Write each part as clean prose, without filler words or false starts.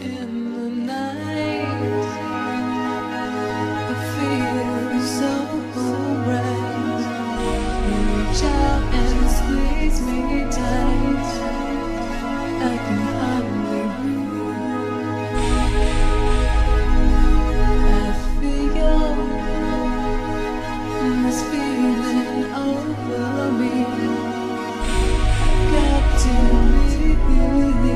In the night, I feel so alright. Reach out and squeeze me tight. I can hardly breathe. I feel this feeling over me. Got to believe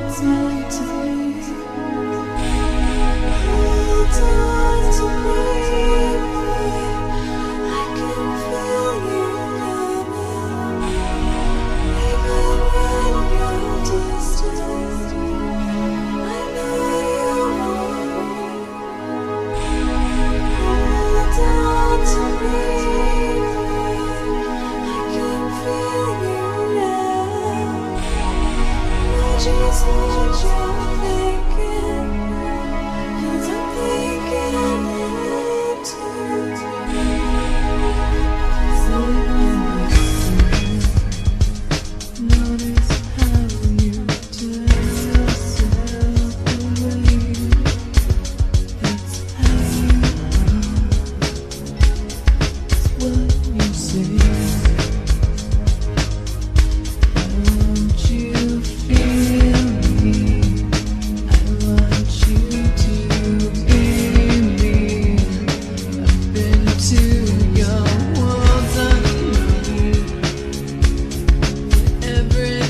it's meant to be. Hold on to me. I can feel you coming. Even when you're distant, I know you want me. Hold on to me. I can feel you now. I just want you thinking, 'cause I'm thinking it too. Notice how you turn yourself away. It's how you are. It's what you say. Won't you feel me? I want you to be me. I've been to your walls underneath everything.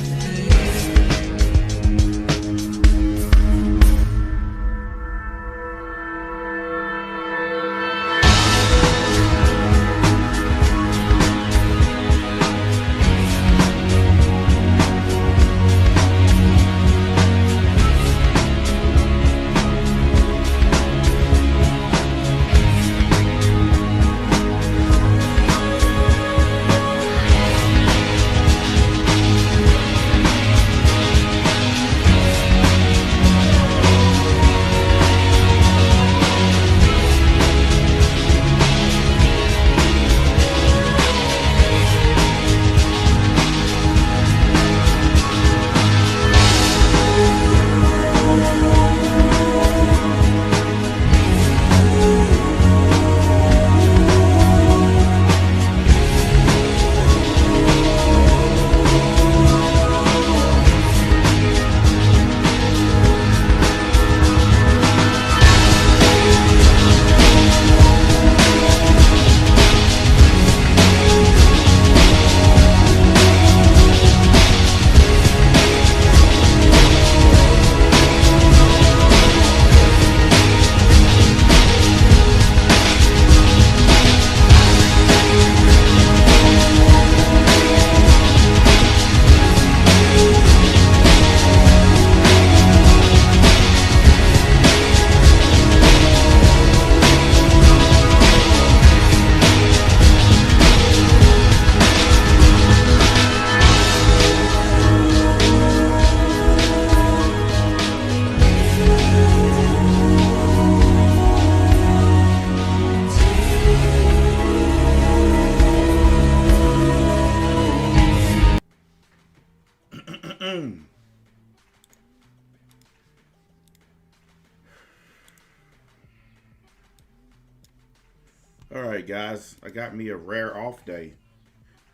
All right, guys, I got me a rare off day.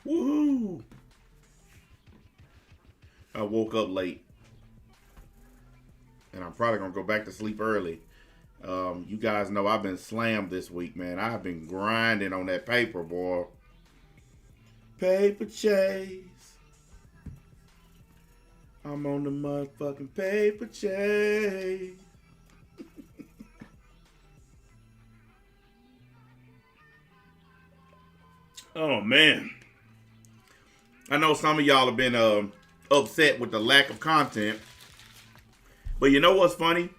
Woohoo! I woke up late, and I'm probably gonna go back to sleep early. You guys know I've been slammed this week, man. I've been grinding on that paper, boy. Paper chase. I'm on the motherfucking paper chase. Oh man, I know some of y'all have been upset with the lack of content, but you know what's funny?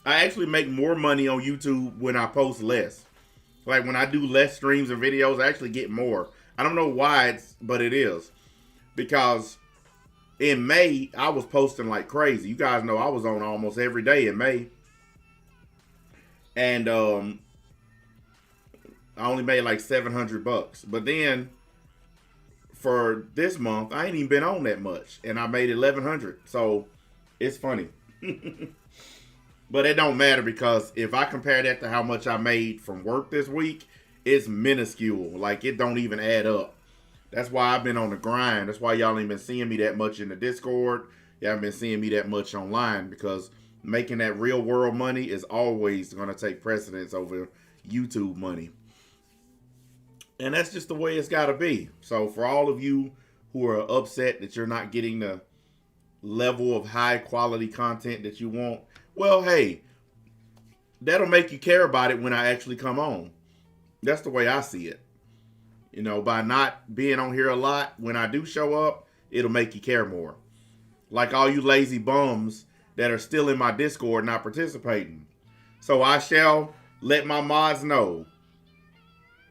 I actually make more money on YouTube when I post less. Like when I do less streams and videos, I actually get more. I don't know why but it is because in May I was posting like crazy. You guys know I was on almost every day in May, and I only made like $700. But then for this month, I ain't even been on that much, and I made 1,100. So It's funny. But it don't matter because if I compare that to how much I made from work this week, it's minuscule. Like it don't even add up. That's why I've been on the grind. That's why y'all ain't been seeing me that much in the Discord. You haven't been seeing me that much online because making that real world money is always going to take precedence over YouTube money. And that's just the way it's got to be. So for all of you who are upset that you're not getting the level of high quality content that you want, well, hey, that'll make you care about it when I actually come on. That's the way I see it. You know, by not being on here a lot, when I do show up, it'll make you care more. Like all you lazy bums that are still in my Discord not participating. So I shall let my mods know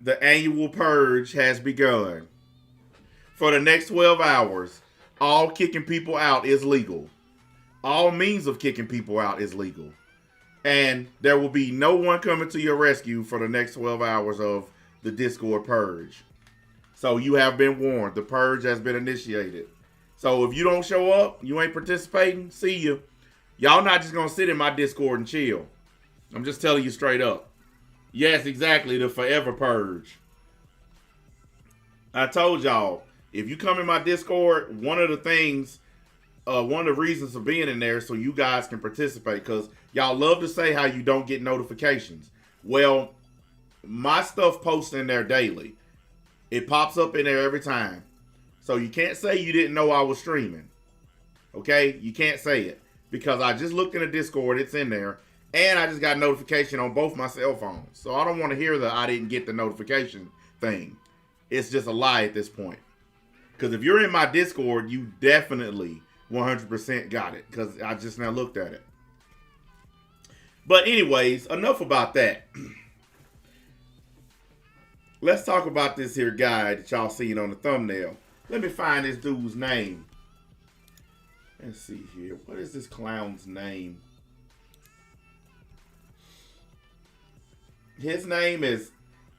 the annual purge has begun. For the next 12 hours, all kicking people out is legal. All means of kicking people out is legal. And there will be no one coming to your rescue for the next 12 hours of the Discord purge. So you have been warned. The purge has been initiated. So if you don't show up, you ain't participating, see you. Y'all not just going to sit in my Discord and chill. I'm just telling you straight up. Yes, exactly, the forever purge. I told y'all, if you come in my Discord, one of the reasons for being in there is so you guys can participate. Because y'all love to say how you don't get notifications. Well, my stuff posts in there daily. It pops up in there every time. So you can't say you didn't know I was streaming. Okay? You can't say it. Because I just looked in the Discord, it's in there. And I just got a notification on both my cell phones. So I don't want to hear the I didn't get the notification thing. It's just a lie at this point. Because if you're in my Discord, you definitely 100% got it. Because I just now looked at it. But anyways, enough about that. Let's talk about this here guy that y'all seen on the thumbnail. Let me find this dude's name. Let's see here. What is this clown's name? His name is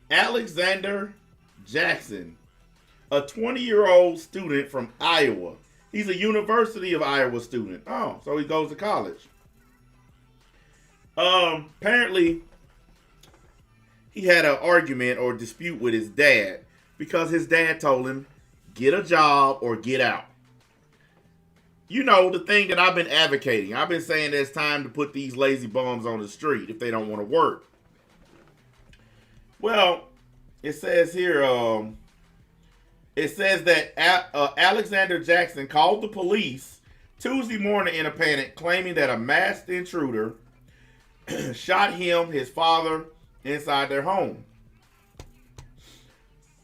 Alexander Jackson, a 20-year-old student from Iowa. He's a University of Iowa student. Oh, so he goes to college. Apparently, he had an argument or dispute with his dad because his dad told him, get a job or get out. You know, the thing that I've been advocating. I've been saying there's time to put these lazy bums on the street if they don't want to work. Well, it says here, it says that Alexander Jackson called the police Tuesday morning in a panic, claiming that a masked intruder shot him, his father, inside their home.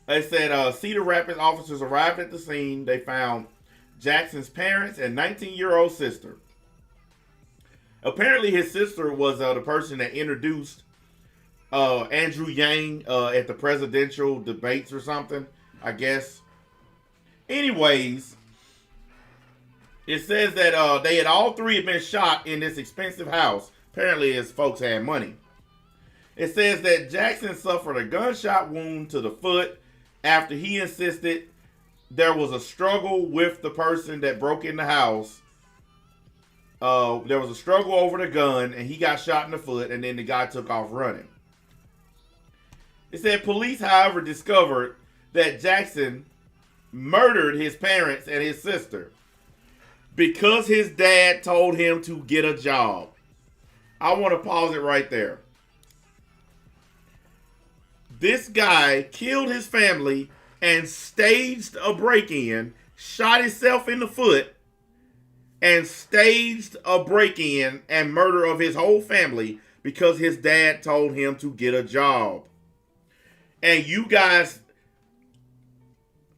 They said Cedar Rapids officers arrived at the scene. They found Jackson's parents and 19-year-old sister. Apparently, his sister was the person that introduced Andrew Yang at the presidential debates or something, I guess. Anyways, it says that they had all three had been shot in this expensive house. Apparently, his folks had money. It says that Jackson suffered a gunshot wound to the foot after he insisted there was a struggle with the person that broke in the house. There was a struggle over the gun, and he got shot in the foot, and then the guy took off running. It said police, however, discovered that Jackson murdered his parents and his sister because his dad told him to get a job. I want to pause it right there. This guy killed his family and staged a break-in, shot himself in the foot, and staged a break-in and murder of his whole family because his dad told him to get a job. And you guys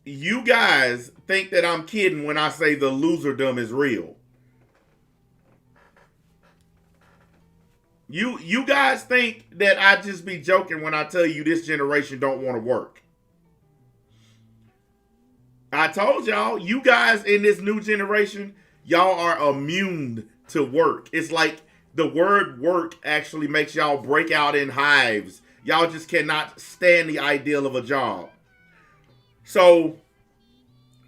think that I'm kidding when I say the loserdom is real. You guys think that I just be joking when I tell you this generation don't want to work. I told y'all, you guys in this new generation, y'all are immune to work. It's like the word work actually makes y'all break out in hives. Y'all just cannot stand the ideal of a job. So,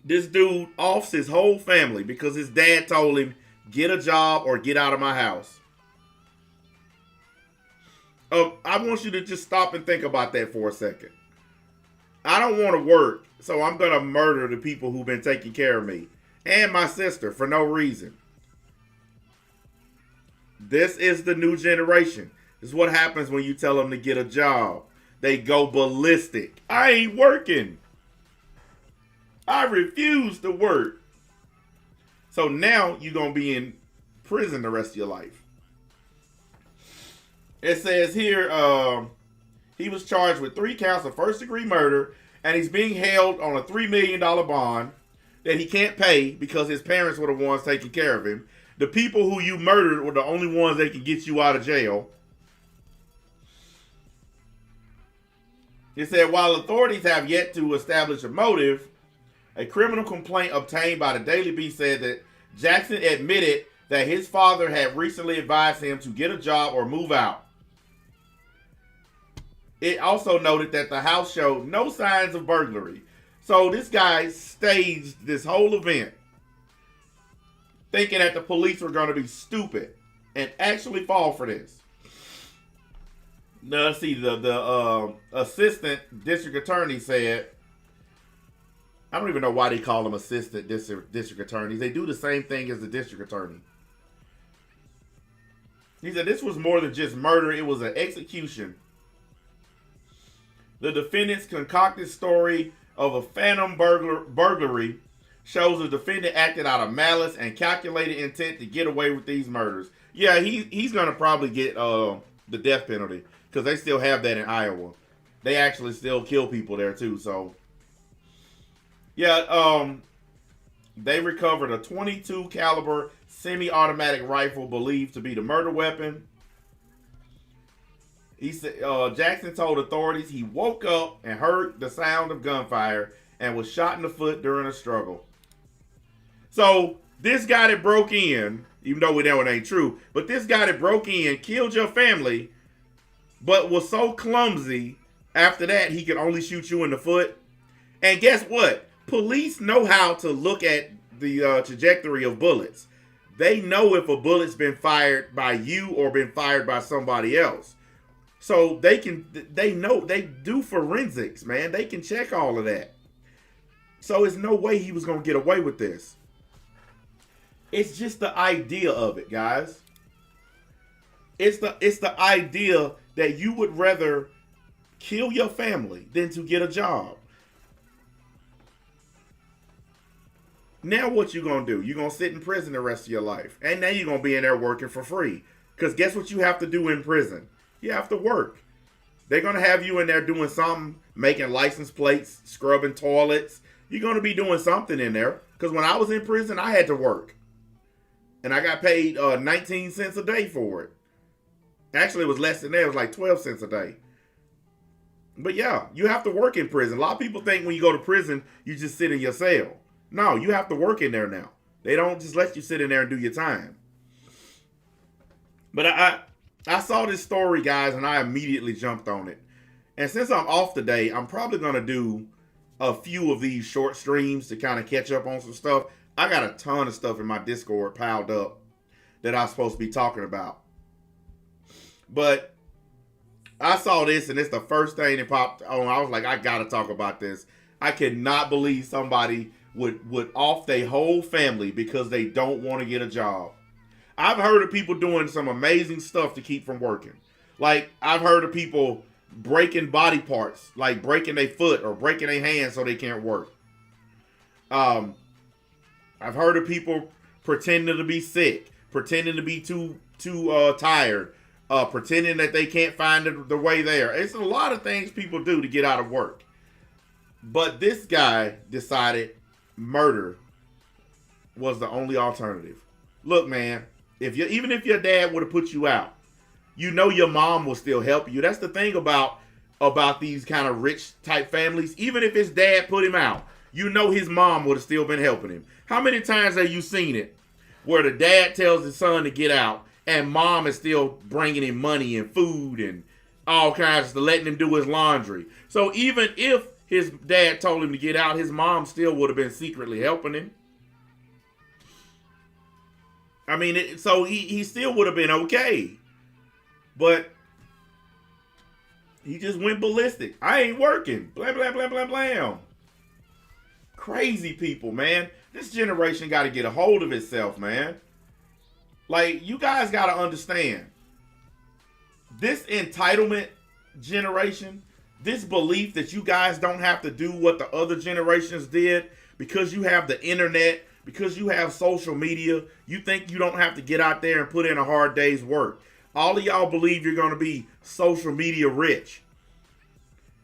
this dude offs his whole family because his dad told him, Get a job or get out of my house. I want you to just stop and think about that for a second. I don't want to work, so I'm going to murder the people who've been taking care of me and my sister for no reason. This is the new generation. This is what happens when you tell them to get a job. They go ballistic. I ain't working. I refuse to work. So now you're going to be in prison the rest of your life. It says here, he was charged with 3 counts of first-degree murder, and he's being held on a $3 million bond that he can't pay because his parents were the ones taking care of him. The people who you murdered were the only ones that can get you out of jail. It said, while authorities have yet to establish a motive, a criminal complaint obtained by the Daily Beast said that Jackson admitted that his father had recently advised him to get a job or move out. It also noted that the house showed no signs of burglary. So this guy staged this whole event thinking that the police were going to be stupid and actually fall for this. Now, let's see, the assistant district attorney said, I don't even know why they call them assistant district attorneys. They do the same thing as the district attorney. He said this was more than just murder. It was an execution. The defendant's concocted story of a phantom burglary shows the defendant acted out of malice and calculated intent to get away with these murders. Yeah, he's going to probably get the death penalty because they still have that in Iowa. They actually still kill people there too. So, yeah, they recovered a .22 caliber semi-automatic rifle believed to be the murder weapon. He said Jackson told authorities he woke up and heard the sound of gunfire and was shot in the foot during a struggle. So this guy that broke in, even though we know it ain't true, but this guy that broke in killed your family, but was so clumsy after that he could only shoot you in the foot. And guess what? Police know how to look at the trajectory of bullets. They know if a bullet's been fired by you or been fired by somebody else. So they know, they do forensics, man. They can check all of that. So there's no way he was going to get away with this. It's just the idea of it, guys. It's the idea that you would rather kill your family than to get a job. Now what you going to do? You're going to sit in prison the rest of your life. And now you're going to be in there working for free. Because guess what you have to do in prison? You have to work. They're going to have you in there doing something, making license plates, scrubbing toilets. You're going to be doing something in there. Because when I was in prison, I had to work. And I got paid 19 cents a day for it. Actually, it was less than that. It was like 12 cents a day. But yeah, you have to work in prison. A lot of people think when you go to prison, you just sit in your cell. No, you have to work in there now. They don't just let you sit in there and do your time. But I saw this story, guys, and I immediately jumped on it. And since I'm off today, I'm probably going to do a few of these short streams to kind of catch up on some stuff. I got a ton of stuff in my Discord piled up that I'm supposed to be talking about. But I saw this, and it's the first thing that popped on. I was like, I got to talk about this. I cannot believe somebody would off their whole family because they don't want to get a job. I've heard of people doing some amazing stuff to keep from working. Like, I've heard of people breaking body parts, like breaking their foot or breaking their hand so they can't work. I've heard of people pretending to be sick, pretending to be too tired, pretending that they can't find the way there. It's a lot of things people do to get out of work. But this guy decided murder was the only alternative. Look, man, even if your dad would have put you out, you know your mom will still help you. That's the thing about these kind of rich type families. Even if his dad put him out, you know his mom would have still been helping him. How many times have you seen it where the dad tells his son to get out and mom is still bringing him money and food and all kinds of letting him do his laundry? So even if his dad told him to get out, his mom still would have been secretly helping him. I mean, so he still would have been okay. But he just went ballistic. I ain't working. Blah, blah, blah, blah, blah. Crazy people, man. This generation got to get a hold of itself, man. Like, you guys got to understand. This entitlement generation, this belief that you guys don't have to do what the other generations did because you have the internet, because you have social media, you think you don't have to get out there and put in a hard day's work. All of y'all believe you're going to be social media rich.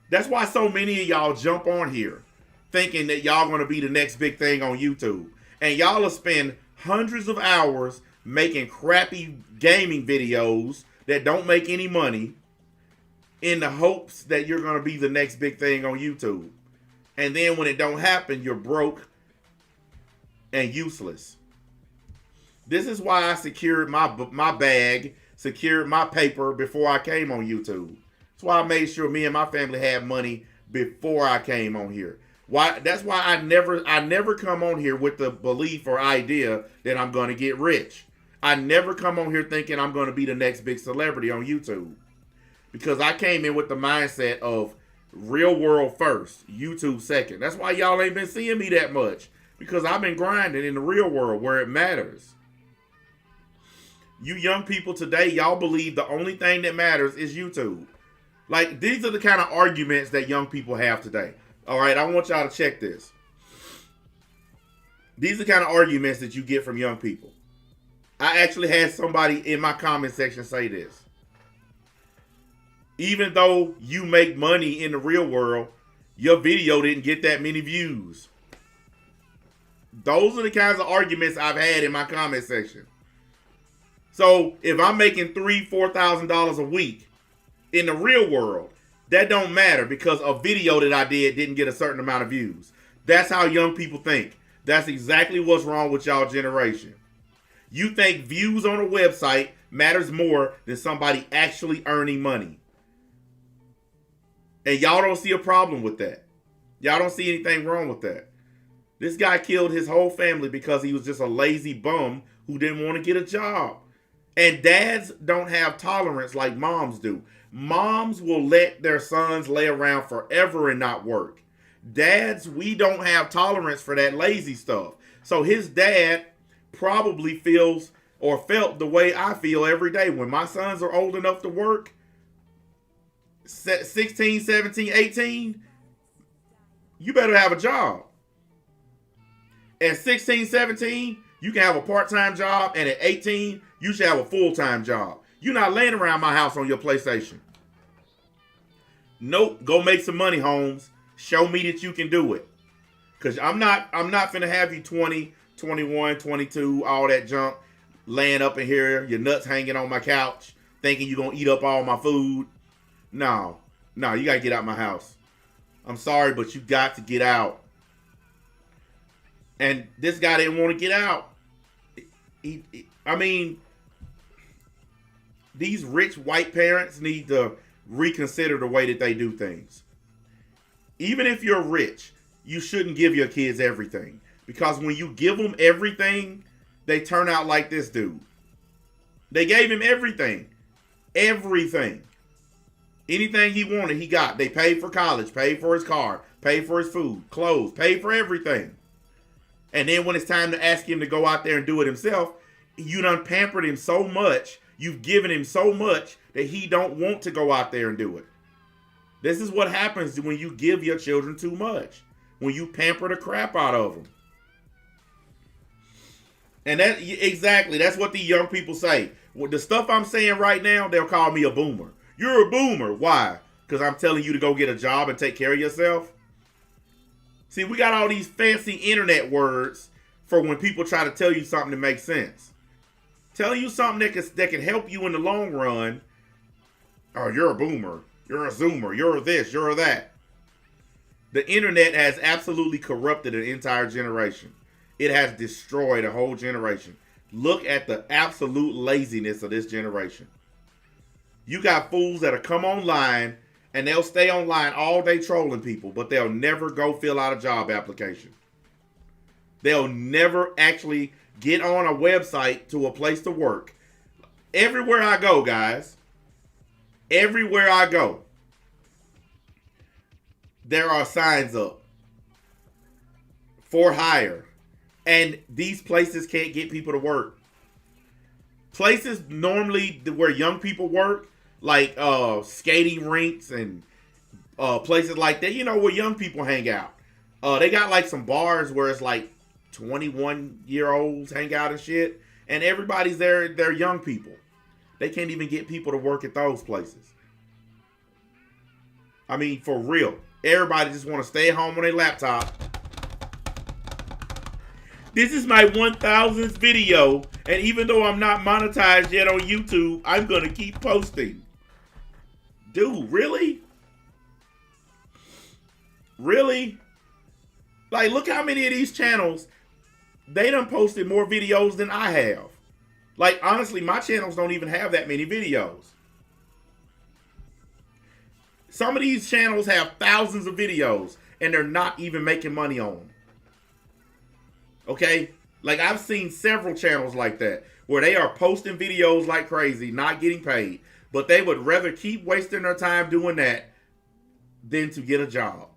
That's why so many of y'all jump on here thinking that y'all going to be the next big thing on YouTube. And y'all will spend hundreds of hours making crappy gaming videos that don't make any money in the hopes that you're going to be the next big thing on YouTube. And then when it don't happen, you're broke and useless. This is why I secured my bag, secured my paper before I came on YouTube. That's why I made sure me and my family had money before I came on here. Why? That's why I never come on here with the belief or idea that I'm going to get rich. I never come on here thinking I'm going to be the next big celebrity on YouTube. Because I came in with the mindset of real world first, YouTube second. That's why y'all ain't been seeing me that much. Because I've been grinding in the real world where it matters. You young people today, y'all believe the only thing that matters is YouTube. Like, these are the kind of arguments that young people have today. All right, I want y'all to check this. These are the kind of arguments that you get from young people. I actually had somebody in my comment section say this. Even though you make money in the real world, your video didn't get that many views. Those are the kinds of arguments I've had in my comment section. So if I'm making $3,000-$4,000 a week in the real world, that don't matter because a video that I did didn't get a certain amount of views. That's how young people think. That's exactly what's wrong with y'all generation. You think views on a website matters more than somebody actually earning money. And y'all don't see a problem with that. Y'all don't see anything wrong with that. This guy killed his whole family because he was just a lazy bum who didn't want to get a job. And dads don't have tolerance like moms do. Moms will let their sons lay around forever and not work. Dads, we don't have tolerance for that lazy stuff. So his dad probably feels or felt the way I feel every day. When my sons are old enough to work, 16, 17, 18, you better have a job. At 16, 17, you can have a part-time job, and at 18, you should have a full-time job. You're not laying around my house on your PlayStation. Nope, go make some money, Holmes. Show me that you can do it. Because I'm not finna have you 20, 21, 22, all that junk, laying up in here, your nuts hanging on my couch, thinking you're going to eat up all my food. No, you got to get out my house. I'm sorry, but you got to get out. And this guy didn't want to get out. I mean, these rich white parents need to reconsider the way that they do things. Even if you're rich, you shouldn't give your kids everything. Because when you give them everything, they turn out like this dude. They gave him everything. Everything. Anything he wanted, he got. They paid for college, paid for his car, paid for his food, clothes, paid for everything. And then when it's time to ask him to go out there and do it himself, you done pampered him so much, you've given him so much that he don't want to go out there and do it. This is what happens when you give your children too much. When you pamper the crap out of them. And that's what the young people say. With the stuff I'm saying right now, they'll call me a boomer. You're a boomer. Why? Because I'm telling you to go get a job and take care of yourself? See, we got all these fancy internet words for when people try to tell you something that makes sense. Telling you something that can help you in the long run. Oh, you're a boomer. You're a zoomer. You're this. You're that. The internet has absolutely corrupted an entire generation. It has destroyed a whole generation. Look at the absolute laziness of this generation. You got fools that'll come online and they'll stay online all day trolling people, but they'll never go fill out a job application. They'll never actually get on a website to a place to work. Everywhere I go, guys, everywhere I go, there are signs up for hire. And these places can't get people to work. Places normally where young people work, like skating rinks and places like that, you know, where young people hang out. They got like some bars where it's like 21-year-olds hang out and shit. And everybody's there, they're young people. They can't even get people to work at those places. I mean, for real. Everybody just want to stay home on their laptop. This is my 1000th video, and even though I'm not monetized yet on YouTube, I'm going to keep posting. Dude, really? Really? Like, look how many of these channels, they done posted more videos than I have. Like, honestly, my channels don't even have that many videos. Some of these channels have thousands of videos, and they're not even making money on them. Okay? Like, I've seen several channels like that, where they are posting videos like crazy, not getting paid, but they would rather keep wasting their time doing that than to get a job.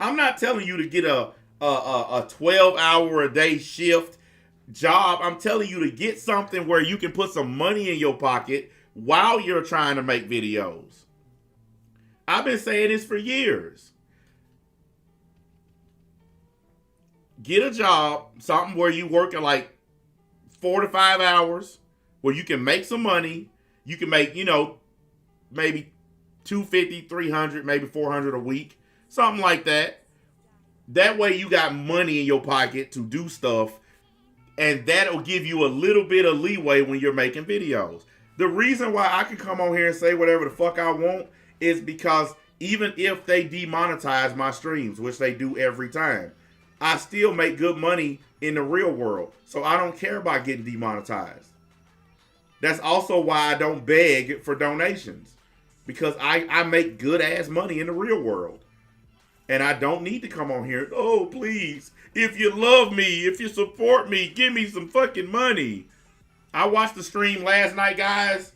I'm not telling you to get a 12-hour-a-day shift job. I'm telling you to get something where you can put some money in your pocket while you're trying to make videos. I've been saying this for years. Get a job, something where you work at like 4 to 5 hours, where you can make some money. You can make, you know, maybe $250, $300, maybe $400 a week, something like that. That way you got money in your pocket to do stuff, and that'll give you a little bit of leeway when you're making videos. The reason why I can come on here and say whatever the fuck I want is because even if they demonetize my streams, which they do every time, I still make good money in the real world. So I don't care about getting demonetized. That's also why I don't beg for donations. Because I make good ass money in the real world. And I don't need to come on here, oh please, if you love me, if you support me, give me some fucking money. I watched the stream last night, guys.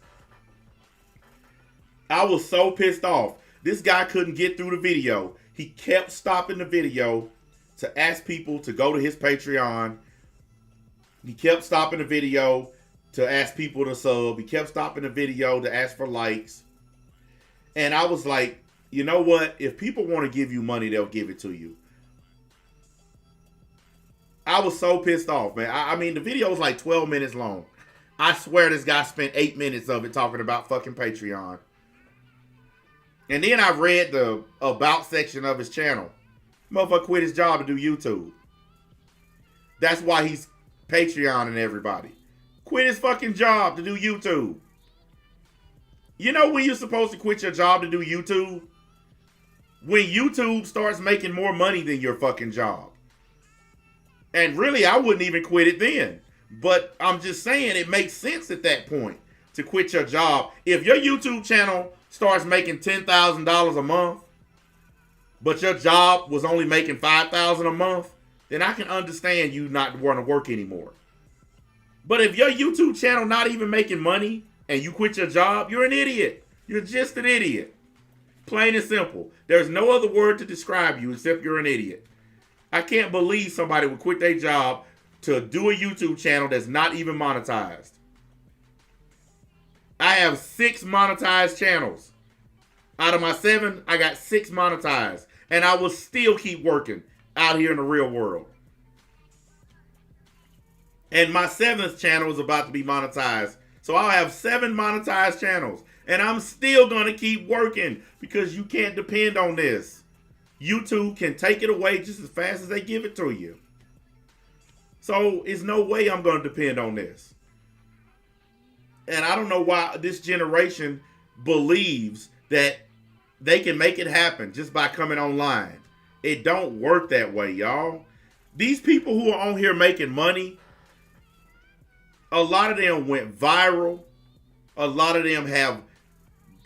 I was so pissed off. This guy couldn't get through the video. He kept stopping the video to ask people to go to his Patreon. He kept stopping the video to ask people to sub. He kept stopping the video to ask for likes. And I was like, you know what? If people want to give you money, they'll give it to you. I was so pissed off, man. I mean, the video was like 12 minutes long. I swear this guy spent 8 minutes of it talking about fucking Patreon. And then I read the about section of his channel. Motherfucker quit his job to do YouTube. That's why he's Patreoning everybody. Quit his fucking job to do YouTube. You know when you're supposed to quit your job to do YouTube? When YouTube starts making more money than your fucking job. And really, I wouldn't even quit it then. But I'm just saying it makes sense at that point to quit your job. If your YouTube channel starts making $10,000 a month, but your job was only making $5,000 a month, then I can understand you not want to work anymore. But if your YouTube channel not even making money and you quit your job, you're an idiot. You're just an idiot. Plain and simple. There's no other word to describe you except you're an idiot. I can't believe somebody would quit their job to do a YouTube channel that's not even monetized. I have 6 monetized channels. Out of my 7, I got 6 monetized. And I will still keep working out here in the real world. And my 7th channel is about to be monetized. So I'll have 7 monetized channels. And I'm still going to keep working because you can't depend on this. YouTube can take it away just as fast as they give it to you. So there's no way I'm going to depend on this. And I don't know why this generation believes that they can make it happen just by coming online. It don't work that way, y'all. These people who are on here making money, a lot of them went viral. A lot of them have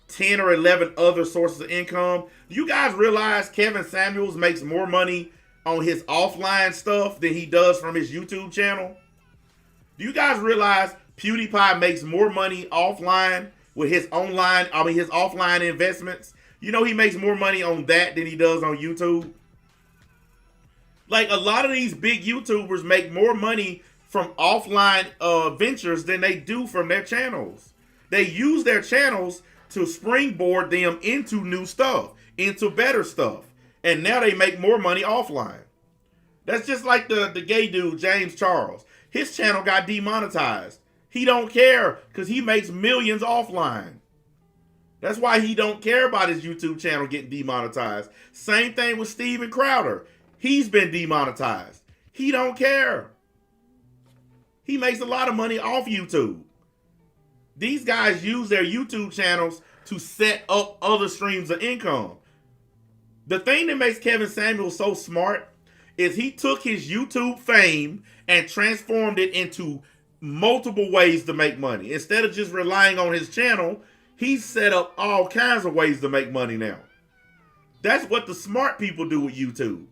10 or 11 other sources of income. Do you guys realize Kevin Samuels makes more money on his offline stuff than he does from his YouTube channel? Do you guys realize PewDiePie makes more money offline with his his offline investments? You know he makes more money on that than he does on YouTube. Like a lot of these big YouTubers make more money from offline ventures than they do from their channels. They use their channels to springboard them into new stuff, into better stuff. And now they make more money offline. That's just like the gay dude, James Charles. His channel got demonetized. He don't care because he makes millions offline. That's why he don't care about his YouTube channel getting demonetized. Same thing with Steven Crowder. He's been demonetized. He don't care. He makes a lot of money off YouTube. These guys use their YouTube channels to set up other streams of income. The thing that makes Kevin Samuels so smart is he took his YouTube fame and transformed it into multiple ways to make money. Instead of just relying on his channel, he's set up all kinds of ways to make money now. That's what the smart people do with YouTube.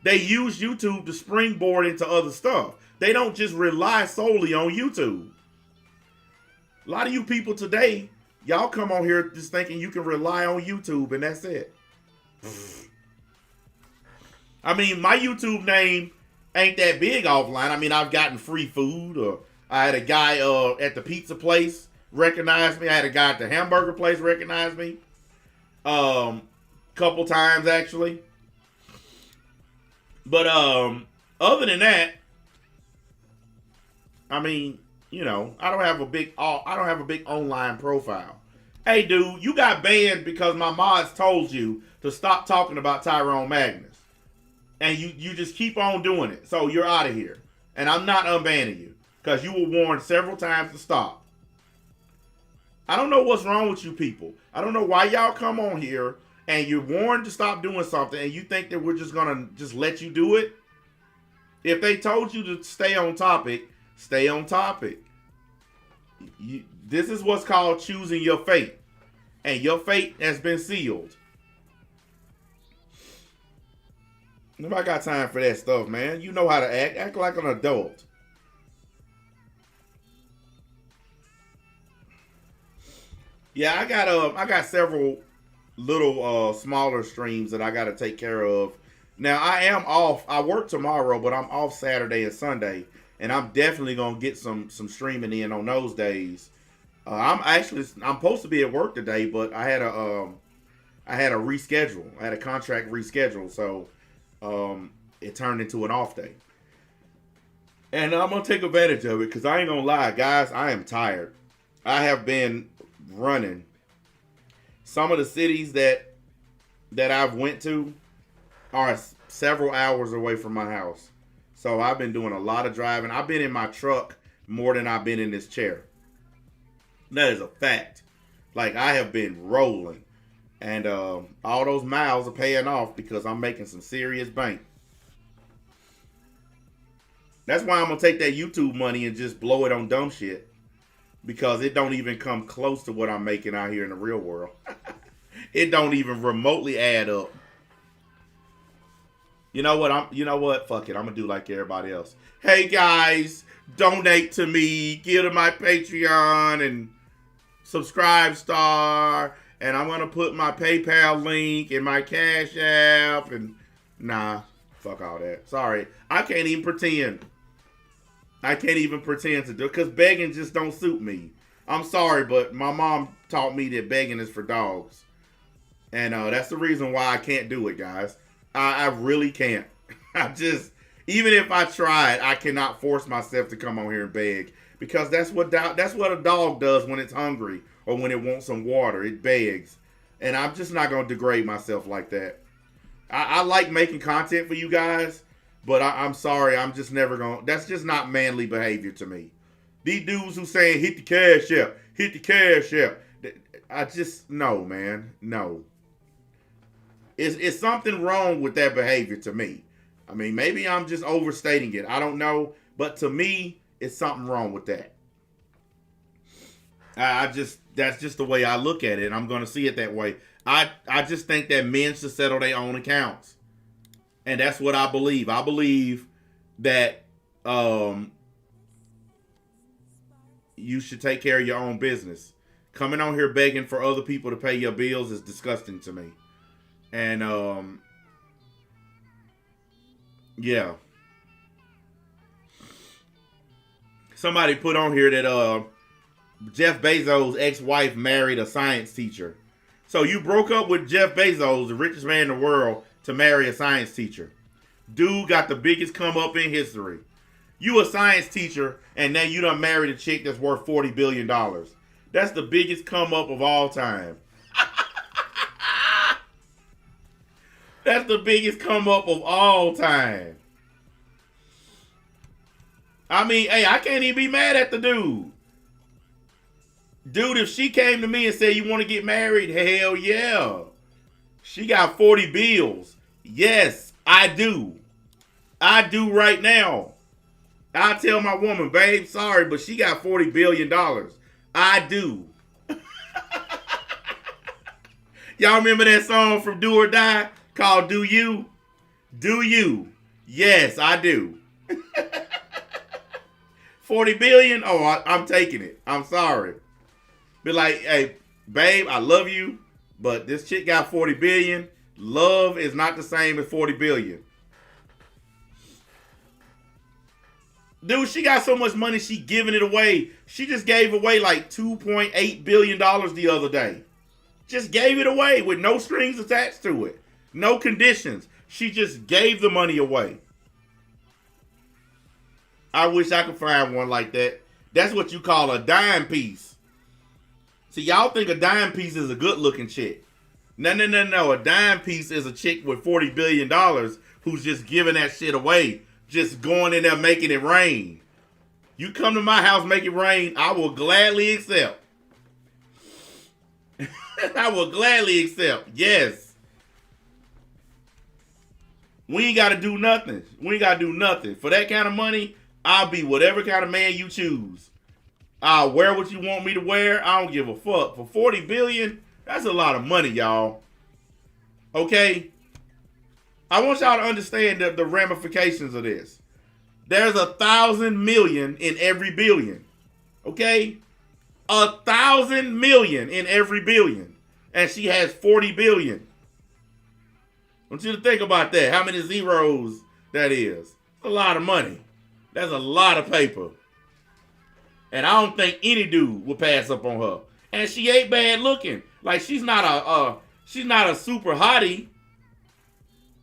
They use YouTube to springboard into other stuff. They don't just rely solely on YouTube. A lot of you people today, y'all come on here just thinking you can rely on YouTube and that's it. I mean, my YouTube name ain't that big offline. I mean, I've gotten free food, or I had a guy at the pizza place recognize me. I had a guy at the hamburger place recognize me. Couple times actually. But other than that, I mean, you know, I don't have a big online profile. Hey, dude, you got banned because my mods told you to stop talking about Tyrone Magnus. And you just keep on doing it. So you're out of here. And I'm not unbanning you. Because you were warned several times to stop. I don't know what's wrong with you people. I don't know why y'all come on here and you're warned to stop doing something and you think that we're just going to just let you do it. If they told you to stay on topic, stay on topic. This is what's called choosing your fate. And your fate has been sealed. Nobody got time for that stuff, man. You know how to act. Act like an adult. Yeah, I got several little smaller streams that I got to take care of. Now I am off. I work tomorrow, but I'm off Saturday and Sunday, and I'm definitely gonna get some streaming in on those days. I'm supposed to be at work today, but I had a reschedule. I had a contract reschedule, so it turned into an off day. And I'm gonna take advantage of it because I ain't gonna lie, guys, I am tired. I have been running. Some of the cities that I've went to are several hours away from my house. So I've been doing a lot of driving. I've been in my truck more than I've been in this chair. That is a fact. Like, I have been rolling. And all those miles are paying off because I'm making some serious bank. That's why I'm going to take that YouTube money and just blow it on dumb shit. Because it don't even come close to what I'm making out here in the real world. It don't even remotely add up. You know what? Fuck it. I'm going to do like everybody else. Hey, guys, donate to me. Give to my Patreon and subscribe star. And I'm going to put my PayPal link and my Cash App. And nah, fuck all that. Sorry. I can't even pretend. I can't even pretend to do it because begging just don't suit me. I'm sorry, but my mom taught me that begging is for dogs. And that's the reason why I can't do it, guys. I really can't. Even if I tried, I cannot force myself to come on here and beg. Because that's what a dog does when it's hungry or when it wants some water. It begs. And I'm just not going to degrade myself like that. I like making content for you guys. But I'm sorry, I'm just never going to. That's just not manly behavior to me. These dudes who saying, hit the cash app, hit the cash app. I just, no, man. No. It's something wrong with that behavior to me. I mean, maybe I'm just overstating it. I don't know. But to me, it's something wrong with that. That's just the way I look at it. And I'm going to see it that way. I just think that men should settle their own accounts. And that's what I believe. I believe that you should take care of your own business. Coming on here begging for other people to pay your bills is disgusting to me. And yeah. Somebody put on here that Jeff Bezos' ex-wife married a science teacher. So you broke up with Jeff Bezos, the richest man in the world, to marry a science teacher. Dude got the biggest come up in history. You a science teacher, and now you done married a chick that's worth $40 billion. That's the biggest come up of all time. That's the biggest come up of all time. I mean, hey, I can't even be mad at the dude. Dude, if she came to me and said, you want to get married? Hell yeah. She got 40 bills. Yes, I do. I do right now. I tell my woman, babe, sorry, but she got $40 billion. I do. Y'all remember that song from Do or Die called Do You? Do You? Yes, I do. 40 billion? Oh, I'm taking it. I'm sorry. Be like, hey, babe, I love you, but this chick got 40 billion. Love is not the same as 40 billion. Dude, she got so much money, she giving it away. She just gave away like $2.8 billion the other day. Just gave it away with no strings attached to it. No conditions. She just gave the money away. I wish I could find one like that. That's what you call a dime piece. See, y'all think a dime piece is a good looking chick. No. A dime piece is a chick with $40 billion who's just giving that shit away. Just going in there making it rain. You come to my house, make it rain, I will gladly accept. I will gladly accept. Yes. We ain't got to do nothing. We ain't got to do nothing. For that kind of money, I'll be whatever kind of man you choose. I'll wear what you want me to wear. I don't give a fuck. For 40 billion, that's a lot of money, y'all. Okay? I want y'all to understand the ramifications of this. There's 1,000 million in every billion. Okay? 1,000 million in every billion. And she has 40 billion. I want you to think about that. How many zeros that is. It's a lot of money. That's a lot of paper. And I don't think any dude will pass up on her. And she ain't bad looking. Like she's not a super hottie,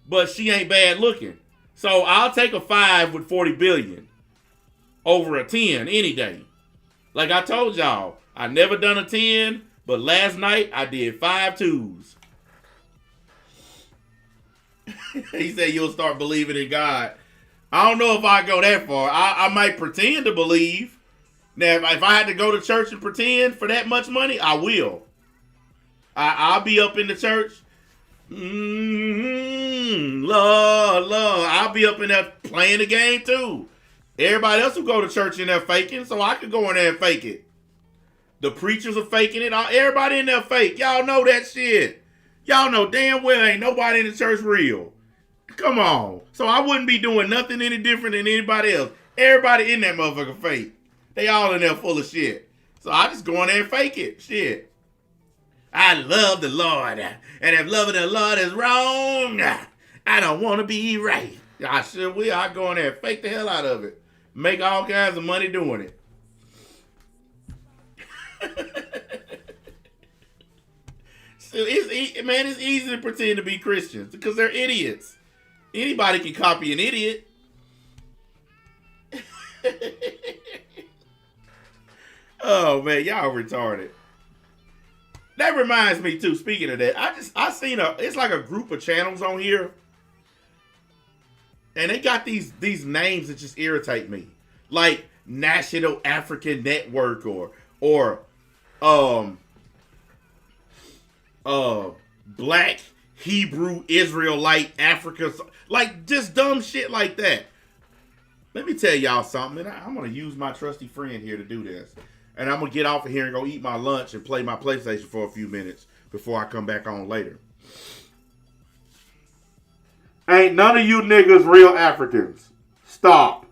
but she ain't bad looking. So I'll take a 5 with 40 billion over a 10 any day. Like I told y'all, I never done a 10, but last night I did 5 2s. He said you'll start believing in God. I don't know if I go that far. I might pretend to believe. Now, if I had to go to church and pretend for that much money, I will. I'll be up in the church. Lord. I'll be up in there playing the game too. Everybody else will go to church in there faking, so I could go in there and fake it. The preachers are faking it. Everybody in there fake. Y'all know that shit. Y'all know damn well ain't nobody in the church real. Come on. So I wouldn't be doing nothing any different than anybody else. Everybody in that motherfucker fake. They all in there full of shit. So I just go in there and fake it. Shit. I love the Lord. And if loving the Lord is wrong, I don't want to be right. I sure will. I go in there and fake the hell out of it. Make all kinds of money doing it. So it's easy to pretend to be Christians because they're idiots. Anybody can copy an idiot. Oh man, y'all retarded. That reminds me too. Speaking of that, I seen it's like a group of channels on here, and they got these names that just irritate me, like National African Network or Black Hebrew Israelite Africa, like just dumb shit like that. Let me tell y'all something, and I'm gonna use my trusty friend here to do this. And I'm going to get off of here and go eat my lunch and play my PlayStation for a few minutes before I come back on later. Ain't none of you niggas real Africans. Stop.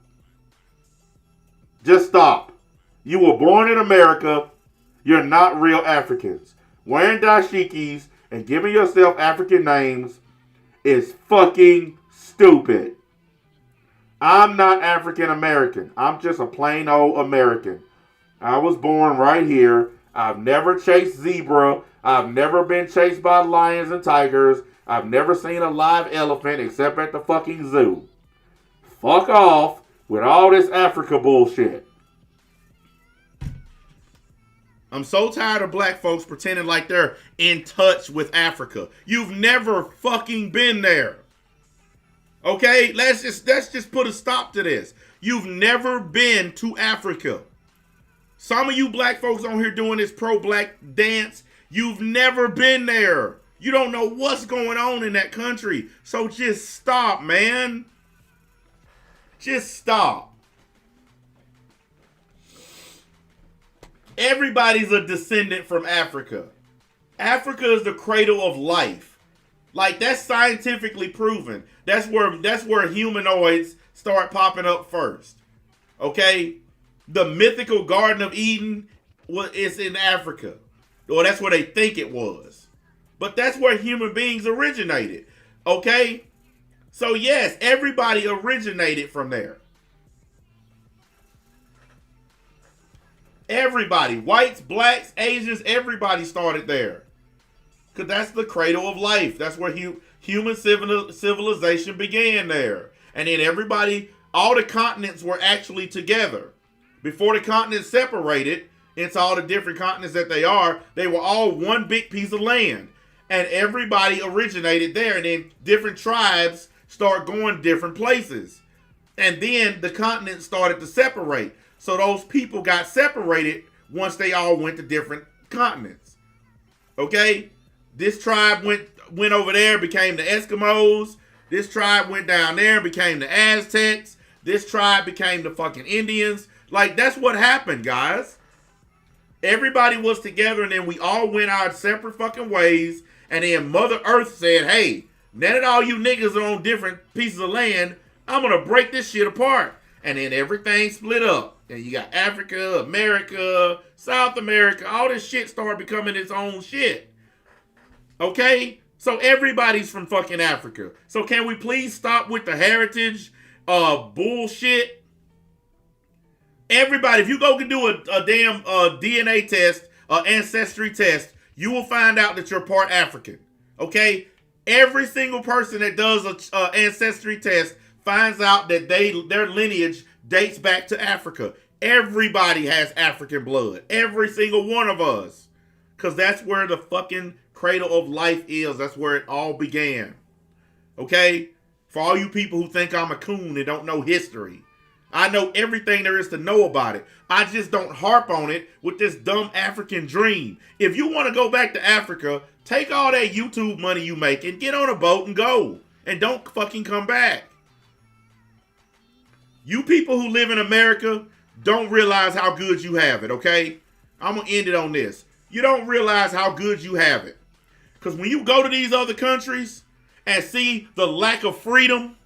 Just stop. You were born in America. You're not real Africans. Wearing dashikis and giving yourself African names is fucking stupid. I'm not African American. I'm just a plain old American. I was born right here. I've never chased zebra. I've never been chased by lions and tigers. I've never seen a live elephant except at the fucking zoo. Fuck off with all this Africa bullshit. I'm so tired of black folks pretending like they're in touch with Africa. You've never fucking been there. Okay? Let's just put a stop to this. You've never been to Africa. Some of you black folks on here doing this pro-black dance, you've never been there. You don't know what's going on in that country. So just stop, man. Just stop. Everybody's a descendant from Africa. Africa is the cradle of life. Like, that's scientifically proven. That's where humanoids start popping up first. Okay? The mythical Garden of Eden is in Africa. Or that's where they think it was. But that's where human beings originated. Okay? So yes, everybody originated from there. Everybody. Whites, blacks, Asians, everybody started there. Because that's the cradle of life. That's where human civilization began there. And then everybody, all the continents were actually together. Before the continents separated into all the different continents that they were all one big piece of land. And everybody originated there. And then different tribes start going different places. And then the continents started to separate. So those people got separated once they all went to different continents. Okay? This tribe went over there, became the Eskimos. This tribe went down there, became the Aztecs. This tribe became the fucking Indians. Like, that's what happened, guys. Everybody was together, and then we all went our separate fucking ways. And then Mother Earth said, hey, now that all you niggas are on different pieces of land, I'm going to break this shit apart. And then everything split up. And you got Africa, America, South America. All this shit started becoming its own shit. Okay? So everybody's from fucking Africa. So can we please stop with the heritage bullshit? Everybody, if you go and do a damn DNA test, ancestry test, you will find out that you're part African. Okay? Every single person that does a ancestry test finds out that their lineage dates back to Africa. Everybody has African blood. Every single one of us. Because that's where the fucking cradle of life is. That's where it all began. Okay? For all you people who think I'm a coon and don't know history. I know everything there is to know about it. I just don't harp on it with this dumb African dream. If you want to go back to Africa, take all that YouTube money you make and get on a boat and go. And don't fucking come back. You people who live in America don't realize how good you have it, okay? I'm going to end it on this. You don't realize how good you have it. Because when you go to these other countries and see the lack of freedom,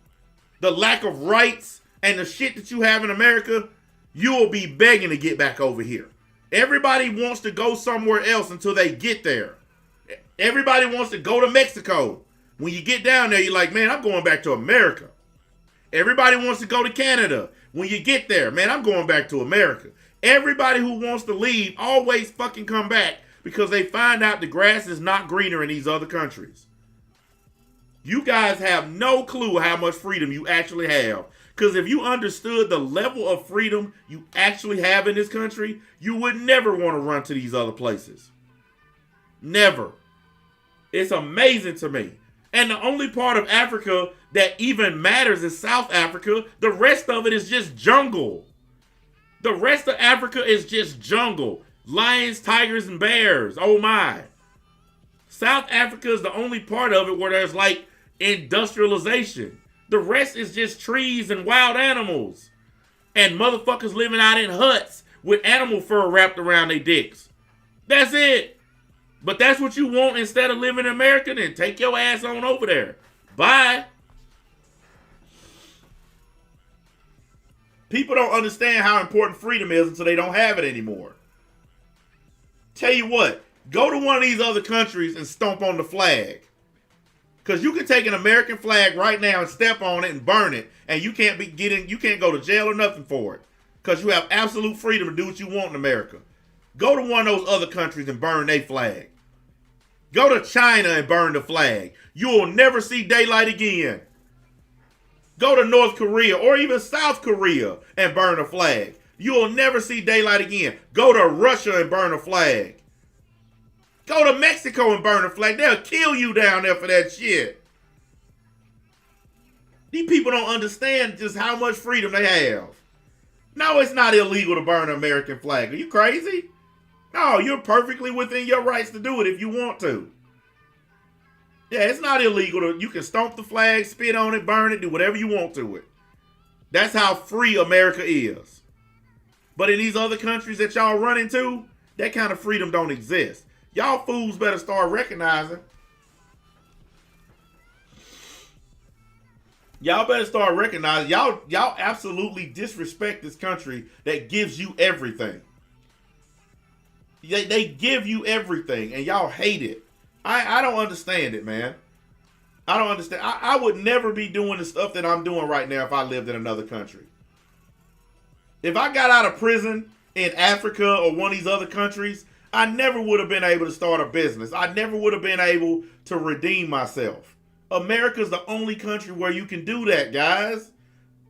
the lack of rights, and the shit that you have in America, you will be begging to get back over here. Everybody wants to go somewhere else until they get there. Everybody wants to go to Mexico. When you get down there, you're like, man, I'm going back to America. Everybody wants to go to Canada. When you get there, man, I'm going back to America. Everybody who wants to leave always fucking come back because they find out the grass is not greener in these other countries. You guys have no clue how much freedom you actually have. Because if you understood the level of freedom you actually have in this country, you would never want to run to these other places. Never. It's amazing to me. And the only part of Africa that even matters is South Africa. The rest of it is just jungle. The rest of Africa is just jungle. Lions, tigers, and bears. Oh my. South Africa is the only part of it where there's like industrialization. The rest is just trees and wild animals. And motherfuckers living out in huts with animal fur wrapped around their dicks. That's it. But that's what you want instead of living in America, then take your ass on over there. Bye. People don't understand how important freedom is until they don't have it anymore. Tell you what, go to one of these other countries and stomp on the flag. Because you can take an American flag right now and step on it and burn it, and you can't you can't go to jail or nothing for it. Because you have absolute freedom to do what you want in America. Go to one of those other countries and burn their flag. Go to China and burn the flag. You will never see daylight again. Go to North Korea or even South Korea and burn a flag. You will never see daylight again. Go to Russia and burn a flag. Go to Mexico and burn a flag. They'll kill you down there for that shit. These people don't understand just how much freedom they have. No, it's not illegal to burn an American flag. Are you crazy? No, you're perfectly within your rights to do it if you want to. Yeah, it's not illegal. You can stomp the flag, spit on it, burn it, do whatever you want to it. That's how free America is. But in these other countries that y'all run into, that kind of freedom don't exist. Y'all fools better start recognizing. Y'all better start recognizing. Y'all absolutely disrespect this country that gives you everything. They give you everything, and y'all hate it. I don't understand it, man. I don't understand. I would never be doing the stuff that I'm doing right now if I lived in another country. If I got out of prison in Africa or one of these other countries, I never would have been able to start a business. I never would have been able to redeem myself. America's the only country where you can do that, guys.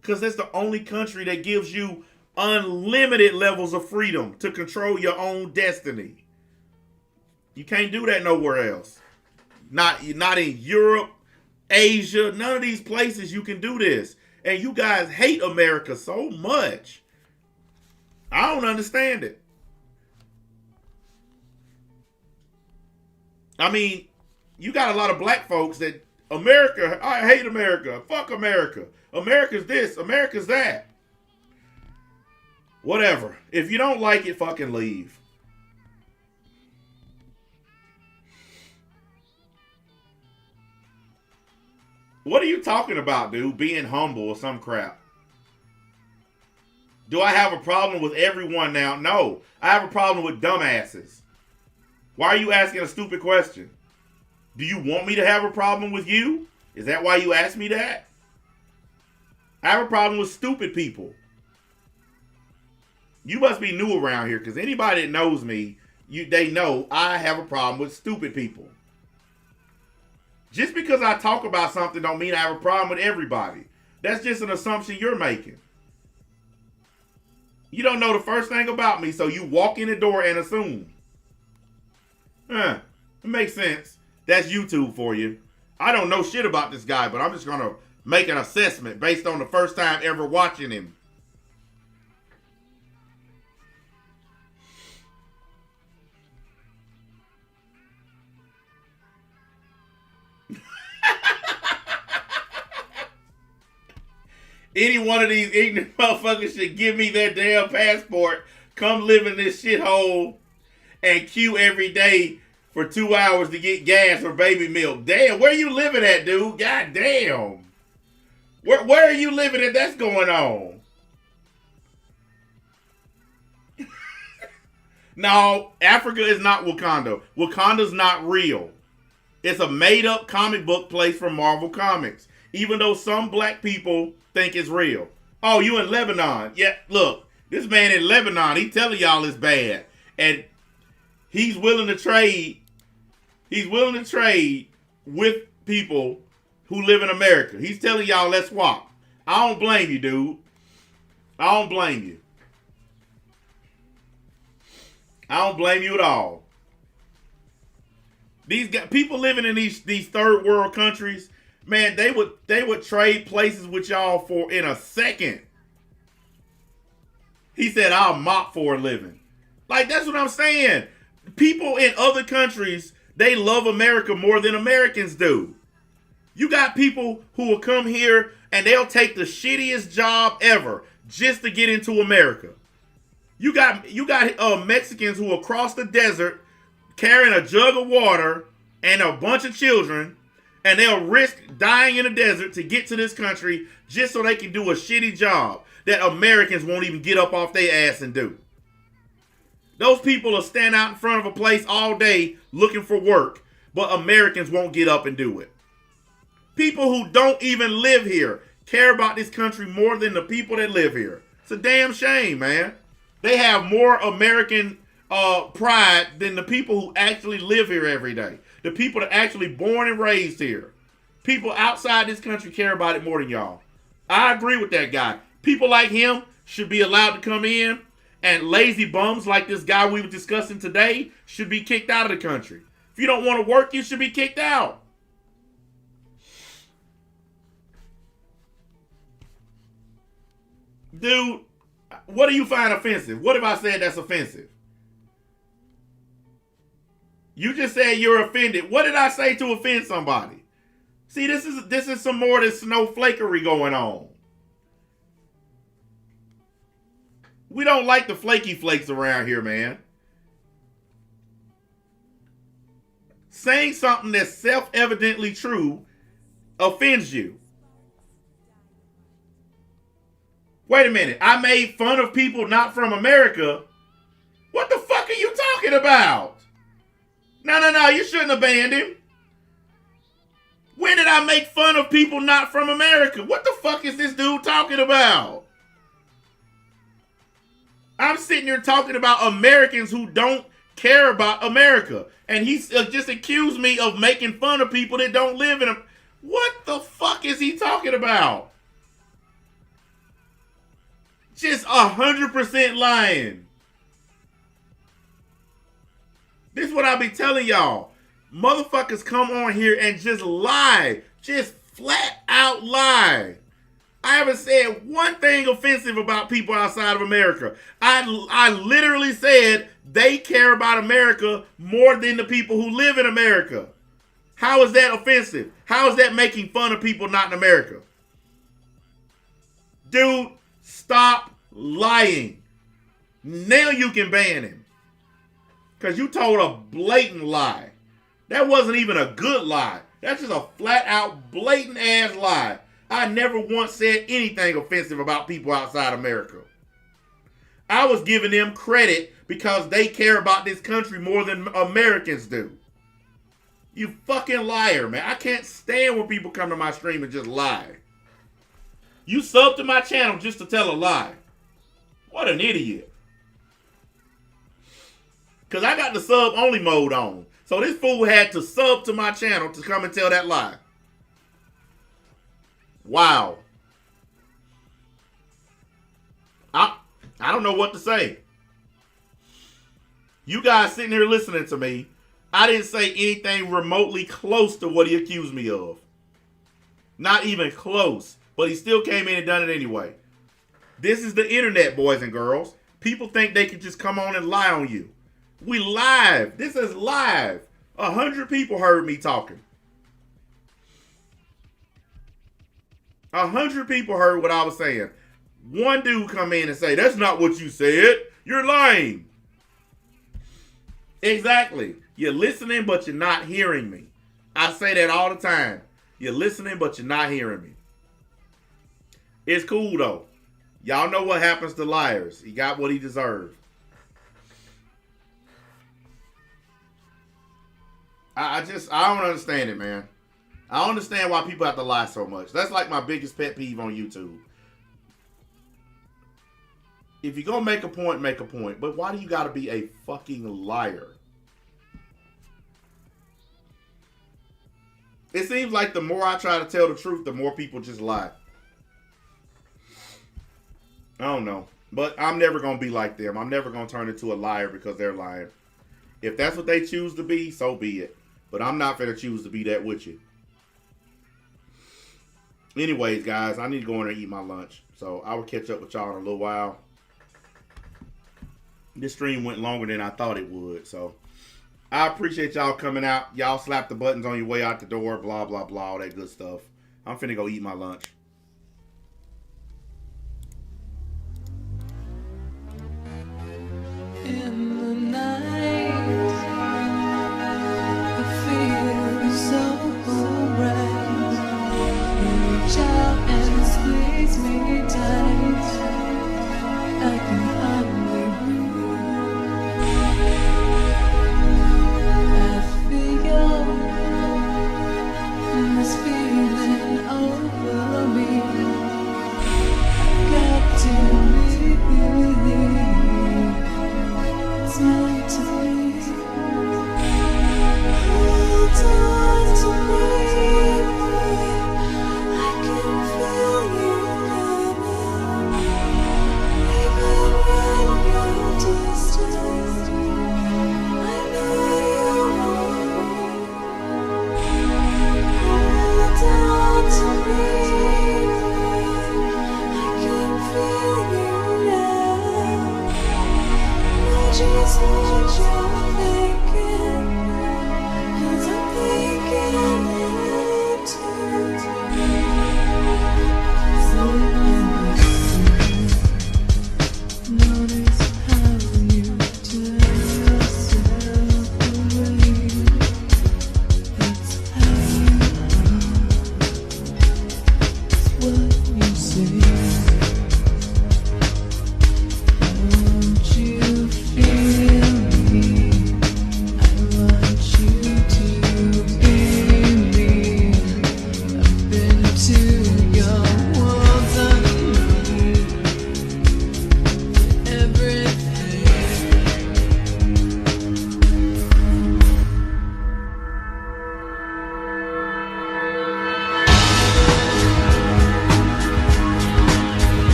Because it's the only country that gives you unlimited levels of freedom to control your own destiny. You can't do that nowhere else. Not in Europe, Asia, none of these places you can do this. And you guys hate America so much. I don't understand it. I mean, you got a lot of black folks that America, I hate America. Fuck America. America's this, America's that. Whatever. If you don't like it, fucking leave. What are you talking about, dude? Being humble or some crap. Do I have a problem with everyone now? No. I have a problem with dumbasses. Why are you asking a stupid question? Do you want me to have a problem with you? Is that why you asked me that? I have a problem with stupid people. You must be new around here, because anybody that knows me, they know I have a problem with stupid people. Just because I talk about something don't mean I have a problem with everybody. That's just an assumption you're making. You don't know the first thing about me, so you walk in the door and assume. It makes sense. That's YouTube for you. I don't know shit about this guy, but I'm just going to make an assessment based on the first time ever watching him. Any one of these ignorant motherfuckers should give me their damn passport, come live in this shithole, and queue every day for 2 hours to get gas or baby milk. Damn, where you living at, dude? God damn. Where are you living at that's going on? No, Africa is not Wakanda. Wakanda's not real. It's a made-up comic book place from Marvel Comics. Even though some black people think it's real. Oh, you in Lebanon. Yeah, look. This man in Lebanon, he telling y'all it's bad. And he's willing to trade. He's willing to trade with people who live in America. He's telling y'all, let's swap. I don't blame you, dude. I don't blame you. I don't blame you at all. These guys, people living in these third world countries, man, they would trade places with y'all for in a second. He said, I'll mop for a living. Like, that's what I'm saying. People in other countries, they love America more than Americans do. You got people who will come here and they'll take the shittiest job ever just to get into America. You got Mexicans who will cross the desert carrying a jug of water and a bunch of children, and they'll risk dying in the desert to get to this country just so they can do a shitty job. that Americans won't even get up off their ass and do. Those people will stand out in front of a place all day looking for work, but Americans won't get up and do it. People who don't even live here care about this country more than the people that live here. It's a damn shame, man. They have more American pride than the people who actually live here every day. The people that are actually born and raised here. People outside this country care about it more than y'all. I agree with that guy. People like him should be allowed to come in, and lazy bums like this guy we were discussing today should be kicked out of the country. If you don't want to work, you should be kicked out. Dude, what do you find offensive? What if I said that's offensive? You just said you're offended. What did I say to offend somebody? See, this is some more of this snowflakery going on. We don't like the flaky flakes around here, man. Saying something that's self-evidently true offends you. Wait a minute. I made fun of people not from America. What the fuck are you talking about? No. You shouldn't have banned him. When did I make fun of people not from America? What the fuck is this dude talking about? I'm sitting here talking about Americans who don't care about America. And he just accused me of making fun of people that don't live in them. What the fuck is he talking about? Just 100% lying. This is what I be telling y'all. Motherfuckers come on here and just lie. Just flat out lie. I haven't said one thing offensive about people outside of America. I literally said they care about America more than the people who live in America. How is that offensive? How is that making fun of people not in America? Dude, stop lying. Now you can ban him. Because you told a blatant lie. That wasn't even a good lie. That's just a flat out blatant ass lie. I never once said anything offensive about people outside America. I was giving them credit because they care about this country more than Americans do. You fucking liar, man. I can't stand when people come to my stream and just lie. You sub to my channel just to tell a lie. What an idiot. Because I got the sub only mode on. So this fool had to sub to my channel to come and tell that lie. Wow. I don't know what to say. You guys sitting here listening to me, I didn't say anything remotely close to what he accused me of. Not even close. But he still came in and done it anyway. This is the internet, boys and girls. People think they can just come on and lie on you. We live. This is live. 100 people heard me talking. 100 people heard what I was saying. One dude come in and say, that's not what you said. You're lying. Exactly. You're listening, but you're not hearing me. I say that all the time. You're listening, but you're not hearing me. It's cool, though. Y'all know what happens to liars. He got what he deserved. I don't understand it, man. I don't understand why people have to lie so much. That's like my biggest pet peeve on YouTube. If you're going to make a point, make a point. But why do you got to be a fucking liar? It seems like the more I try to tell the truth, the more people just lie. I don't know. But I'm never going to be like them. I'm never going to turn into a liar because they're lying. If that's what they choose to be, so be it. But I'm not going to choose to be that with you. Anyways, guys, I need to go in there and eat my lunch. So I will catch up with y'all in a little while. This stream went longer than I thought it would. So I appreciate y'all coming out. Y'all slap the buttons on your way out the door. Blah, blah, blah. All that good stuff. I'm finna go eat my lunch. In the night, I feel so bright. Reach out and squeeze me tight. touch your